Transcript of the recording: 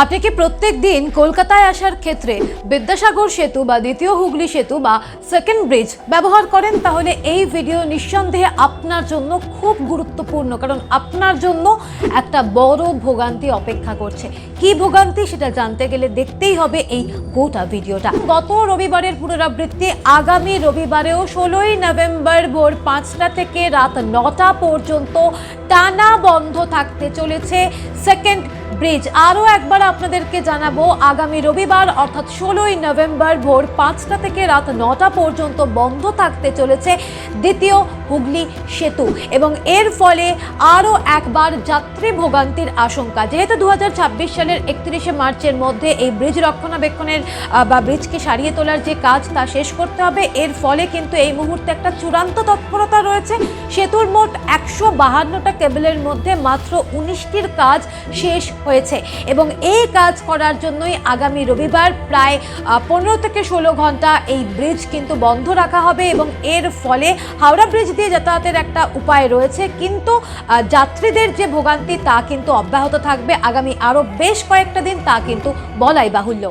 আপনি কি প্রত্যেক দিন কলকাতায় আসার ক্ষেত্রে বিদ্যাসাগর সেতু বা দ্বিতীয় হুগলি সেতু বা সেকেন্ড ব্রিজ ব্যবহার করেন? তাহলে এই ভিডিও নিঃসন্দেহে আপনার জন্য খুব গুরুত্বপূর্ণ, কারণ আপনার জন্য একটা বড় ভোগান্তি অপেক্ষা করছে। কি ভোগান্তি সেটা জানতে গেলে দেখতেই হবে এই গোটা ভিডিওটা। গত রবিবারের পুনরাবৃত্তি আগামী রবিবারেও 16ই নভেম্বর ভোর 5টা থেকে রাত 9টা পর্যন্ত টানা বন্ধ থাকতে চলেছে সেকেন্ড ব্রিজ। আরও একবার আপনাদেরকে জানাবো, আগামী রবিবার অর্থাৎ 16ই নভেম্বর ভোর 5টা থেকে রাত 9টা পর্যন্ত বন্ধ থাকতে চলেছে দ্বিতীয় হুগলি সেতু, এবং এর ফলে আরও একবার যাত্রী ভোগান্তির আশঙ্কা। যেহেতু 2026 সালের 31শে মার্চের মধ্যে এই ব্রিজ রক্ষণাবেক্ষণের বা ব্রিজকে সারিয়ে তোলার যে কাজ তা শেষ করতে হবে। এর ফলে কিন্তু এই মুহূর্তে একটা চূড়ান্ত তৎপরতা রয়েছে। সেতুর মোট 152টা কেবলের মধ্যে মাত্র 19টির কাজ শেষ হয়েছে, এবং এই কাজ করার জন্যই আগামী রবিবার প্রায় 15 থেকে 16 ঘন্টা এই ব্রিজ কিন্তু বন্ধ রাখা হবে, এবং এর ফলে হাওড়া ব্রিজ দিয়ে যাতায়াতের একটা উপায় রয়েছে, কিন্তু যাত্রীদের যে ভোগান্তি তা কিন্তু অব্যাহত থাকবে আগামী আরও বেশ কয়েকটা দিন, তা কিন্তু বলাই বাহুল্য।